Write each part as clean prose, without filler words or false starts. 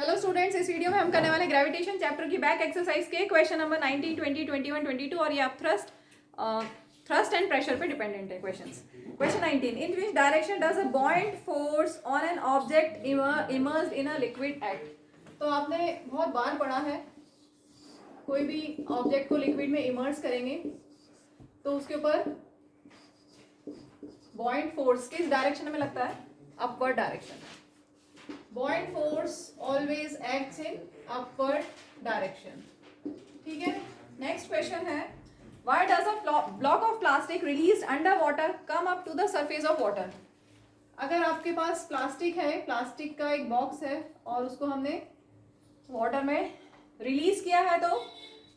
Hello students, इस video में हम करने वाले ग्रेविटेशन चैप्टर की बैक एक्सरसाइज के क्वेश्चन नंबर 19, 20, 21, 22 और ये आप थ्रस्ट एंड प्रेशर पे डिपेंडेंट है questions. Question 19, in which direction does a बॉइंट force on an object immersed in a liquid act. तो आपने बहुत बार पढ़ा है, कोई भी ऑब्जेक्ट को लिक्विड में इमर्स करेंगे तो उसके ऊपर बॉइंट फोर्स किस डायरेक्शन में लगता है? Upward direction. Buoyant force always acts in upward direction. ठीक है, नेक्स्ट क्वेश्चन है, why does a block of plastic released under water come up to the surface of water? अगर आपके पास प्लास्टिक है, प्लास्टिक का एक बॉक्स है और उसको हमने वाटर में रिलीज किया है तो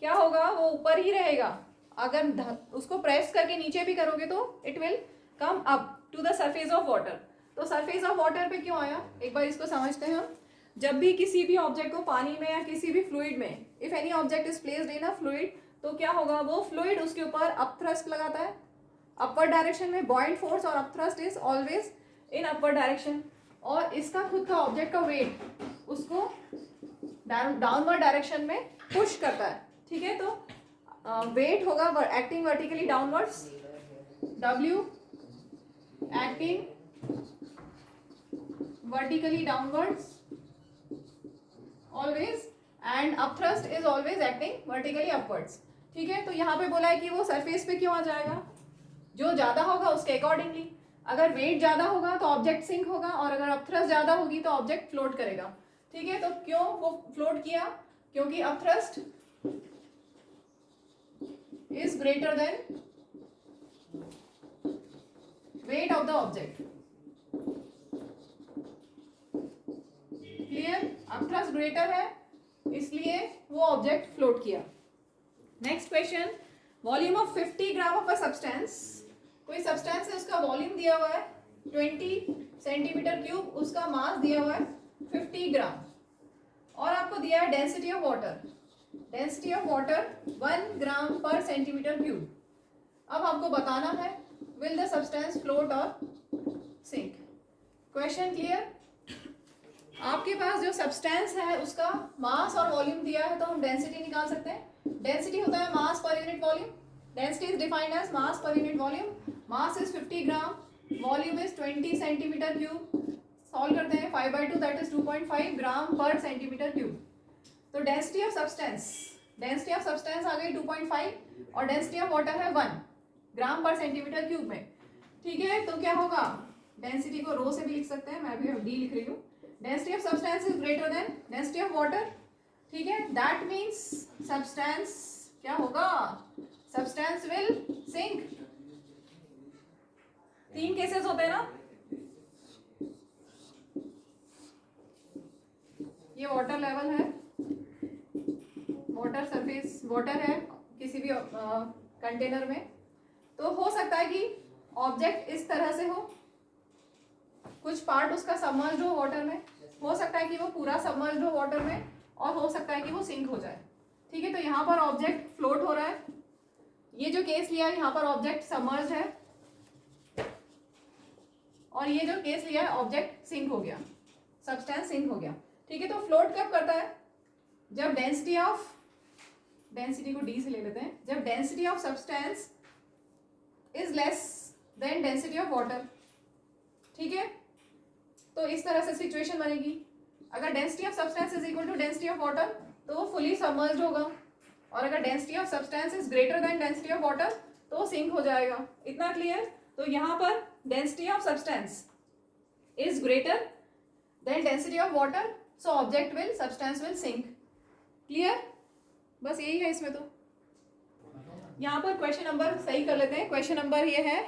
क्या होगा? वो ऊपर ही रहेगा। अगर उसको प्रेस करके नीचे भी करोगे तो it will come up to the surface of water. तो सरफेस ऑफ वाटर पे क्यों आया, एक बार इसको समझते हैं हम। जब भी किसी भी ऑब्जेक्ट को पानी में या किसी भी फ्लूइड में, if any object is placed in a fluid, तो क्या होगा? वो फ्लूइड उसके ऊपर अपथ्रस्ट लगाता है अपवर्ड डायरेक्शन में। बॉइंट फोर्स और upthrust is always in upward direction. और इसका खुद का ऑब्जेक्ट का वेट उसको डाउनवर्ड डायरेक्शन में पुश करता है। ठीक है, तो वेट होगा acting vertically downwards, W acting vertically downwards always and upthrust is always acting vertically upwards। ठीक है, तो यहाँ पे बोला है कि वो सरफेस पे क्यों आ जाएगा? जो ज्यादा होगा उसके अकॉर्डिंगली। अगर वेट ज्यादा होगा तो ऑब्जेक्ट सिंक होगा और अगर अपथ्रस्ट ज्यादा होगी तो ऑब्जेक्ट फ्लोट करेगा। ठीक है, तो क्यों वो फ्लोट किया? क्योंकि upthrust is greater then weight of the object. Clear? Upthrust greater है इसलिए वो ऑब्जेक्ट फ्लोट किया। Next question, volume of 50 gram of a substance. कोई सब्सटेंस है, उसका वॉल्यूम दिया हुआ है 20 सेंटीमीटर क्यूब, उसका मास दिया हुआ है 50 ग्राम और आपको दिया है density of water. Density of water 1 gram per centimetre cube. अब आपको बताना है विल द सब्सटेंस फ्लोट और सिंक। Question clear? आपके पास जो सब्सटेंस है उसका मास और वॉल्यूम दिया है तो हम डेंसिटी निकाल सकते हैं। डेंसिटी होता है mass per unit volume. Density is defined as mass per unit volume. Mass is 50 gram, volume is 20 centimetre cube. Solve करते हैं, 5/2 that is 2.5 gram per centimetre cube. तो डेंसिटी ऑफ सब्सटेंस आ गई 2.5 और डेंसिटी ऑफ वाटर है 1 ग्राम per centimetre cube में। ठीक है, तो क्या होगा? डेंसिटी को रो से भी लिख सकते हैं, मैं भी डी लिख रही हूँ। Density of substance is greater than density of water। ठीक है, that means substance क्या होगा? Substance will sink। 3 केसेस होते हैं ना, ये वाटर लेवल है, वाटर सरफेस, वाटर है किसी भी कंटेनर में, तो हो सकता है कि ऑब्जेक्ट इस तरह से हो, कुछ पार्ट उसका सबमर्ज्ड हो वाटर में, हो सकता है कि वो पूरा सबमर्ज्ड हो वाटर में और हो सकता है कि वो सिंक हो जाए। ठीक है, तो यहाँ पर ऑब्जेक्ट फ्लोट हो रहा है। ये जो केस लिया है यहाँ पर ऑब्जेक्ट सबमर्ज्ड है और ये जो केस लिया है ऑब्जेक्ट सिंक हो गया, सब्सटेंस सिंक हो गया। ठीक है, तो फ्लोट कब करता है? जब डेंसिटी को डी से ले लेते हैं, जब density of substance is less than density of water. ठीक है, तो इस तरह से सिचुएशन बनेगी। अगर density of substance is equal to density of water तो वो फुली सबमर्ज्ड होगा और अगर density of substance is greater than density of water तो वो सिंक हो जाएगा। इतना क्लियर? तो यहाँ पर density of substance is greater than density of water, so substance will sink. Clear? बस यही है इसमें। तो यहाँ पर क्वेश्चन नंबर सही कर लेते हैं। क्वेश्चन नंबर ये है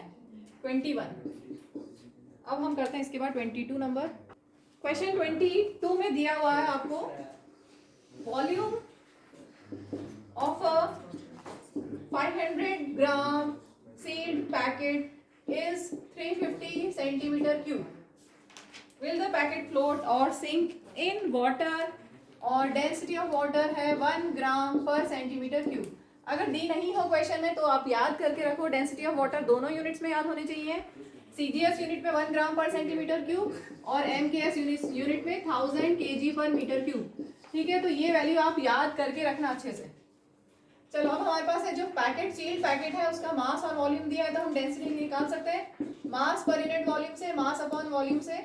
21। अब हम करते हैं इसके बाद 22 नंबर। क्वेश्चन 22 में दिया हुआ है आपको volume of a 500 gram seed packet is 350 centimetre cube. Will the packet float और सिंक इन वाटर और डेंसिटी ऑफ वाटर है 1 ग्राम पर सेंटीमीटर क्यूब। अगर डी नहीं हो क्वेश्चन में तो आप याद करके रखो, डेंसिटी ऑफ वाटर दोनों यूनिट्स में याद होनी चाहिए, CGS यूनिट में 1 ग्राम पर सेंटीमीटर क्यूब और MKS यूनिट में 1000 kg पर मीटर क्यूब। ठीक है, तो ये वैल्यू आप याद करके रखना अच्छे से। चलो अब हमारे पास है जो पैकेट, सील्ड पैकेट है, उसका मास और वॉल्यूम दिया है, तो हम डेंसिटी निकाल सकते हैं मास पर यूनिट वॉल्यूम से, मास अपॉन वॉल्यूम से।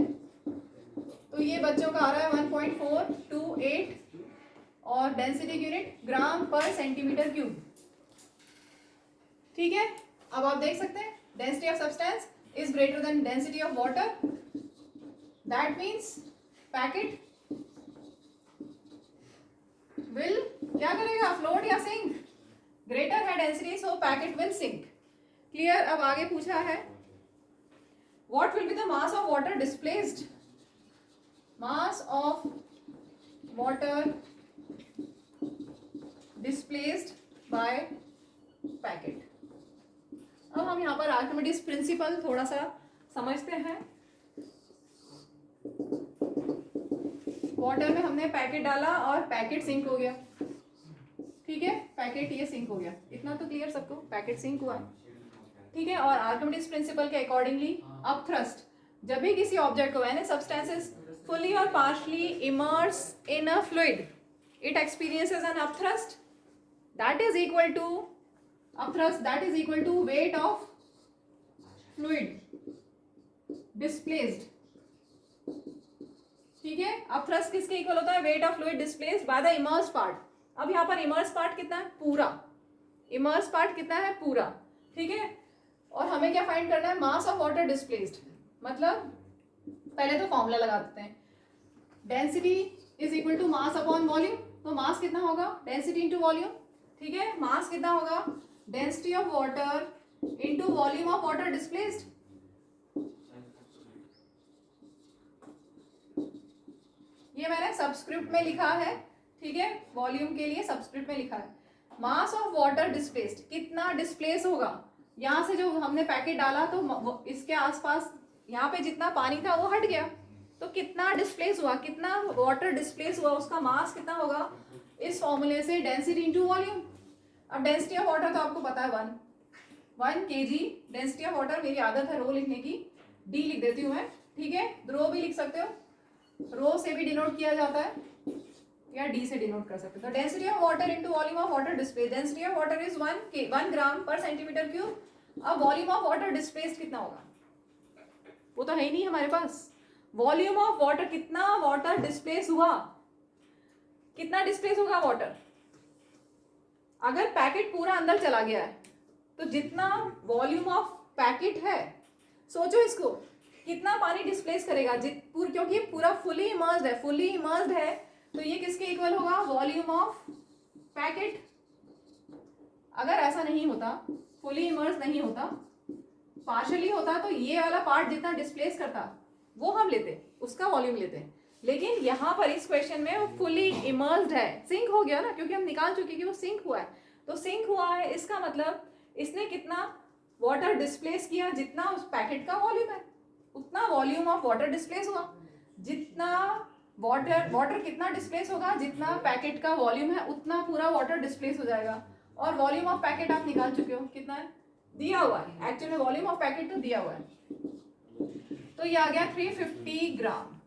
तो ये बच्चों का आ रहा है 1.428 और डेंसिटी यूनिट ग्राम पर सेंटीमीटर क्यूब। ठीक है, अब आप देख सकते हैं density of substance is greater than density of water, that means packet will क्या करेगा, फ्लोट या सिंक। ग्रेटर है density so packet will sink. Clear. अब आगे पूछा है what will be the mass of water displaced, mass of water displaced by packet. अब हम यहाँ पर आर्किमिडीज प्रिंसिपल थोड़ा सा समझते हैं। वाटर में हमने पैकेट डाला और पैकेट सिंक हो गया। ठीक है, पैकेट ये सिंक हो गया, इतना तो क्लियर सबको, पैकेट सिंक हुआ है। ठीक है, और आर्किमिडीज प्रिंसिपल के अकॉर्डिंगली अब थ्रस्ट, जब भी किसी ऑब्जेक्ट को when substance fully or partially immerse in a fluid, it experiences an upthrust that is equal to weight of fluid displaced। ठीक है, upthrust किसके इक्वल होता है, weight of fluid displaced by the immersed part। अब यहाँ पर immersed part कितना है, पूरा। immersed part कितना है, पूरा। ठीक है, और हमें क्या फाइंड करना है, मास ऑफ वाटर डिस्प्लेस्ड। मतलब पहले तो फॉर्मूला लगा देते हैं, density is equal to mass upon volume. तो मास कितना होगा, डेंसिटी इंटू वॉल्यूम। ठीक है, मास कितना होगा, density of water into volume of water displaced. ये मैंने सबस्क्रिप्ट में लिखा है। ठीक है, वॉल्यूम के लिए सबस्क्रिप्ट में लिखा है। मास ऑफ वाटर डिस्प्लेस्ड, कितना डिस्प्लेस होगा, यहाँ से जो हमने पैकेट डाला तो इसके आसपास यहाँ पे जितना पानी था वो हट गया, तो कितना डिस्प्लेस हुआ, कितना वाटर डिस्प्लेस हुआ, उसका मास कितना होगा, इस फॉर्मूले से डेंसिटी इंटू वॉल्यूम। अब डेंसिटी ऑफ वाटर तो आपको पता है 1 kg डेंसिटी ऑफ वाटर। मेरी आदत है रो लिखने की, डी लिख देती हूँ मैं। ठीक है, रो भी लिख सकते हो, रो से भी डिनोट किया जाता है या डी से डिनोट कर सकते हो। तो density of water into volume of water displace, density of water is 1 gram per centimetre cube. अब वॉल्यूम ऑफ वाटर डिस्प्लेस कितना होगा, वो तो है ही नहीं हमारे पास। वॉल्यूम ऑफ वाटर, कितना वाटर डिस्प्लेस हुआ, कितना डिस्प्लेस होगा वाटर। अगर पैकेट पूरा अंदर चला गया है तो जितना वॉल्यूम ऑफ पैकेट है, सोचो इसको कितना पानी डिस्प्लेस करेगा, क्योंकि पूरा फुली इमर्स्ड है, तो ये किसके इक्वल होगा, वॉल्यूम ऑफ पैकेट। अगर ऐसा नहीं होता, फुली इमर्स नहीं होता, पार्शली होता, तो ये वाला पार्ट जितना डिस्प्लेस करता वो हम लेते, उसका वॉल्यूम लेते। लेकिन यहाँ पर इस क्वेश्चन में वो फुली इमर्स्ड है, सिंक हो गया ना, क्योंकि हम निकाल चुके कि वो सिंक हुआ है। तो सिंक हुआ है, इसका मतलब इसने कितना वाटर डिस्प्लेस किया, जितना उस पैकेट का वॉल्यूम है उतना वॉल्यूम ऑफ वाटर डिस्प्लेस हुआ। जितना वाटर कितना डिस्प्लेस होगा, जितना पैकेट का वॉल्यूम है उतना पूरा वाटर डिस्प्लेस हो जाएगा। और वॉल्यूम ऑफ पैकेट आप निकाल चुके हो, कितना है, दिया हुआ है। एक्चुअली वॉल्यूम ऑफ पैकेट तो दिया हुआ है, तो ये आ गया 350 ग्राम।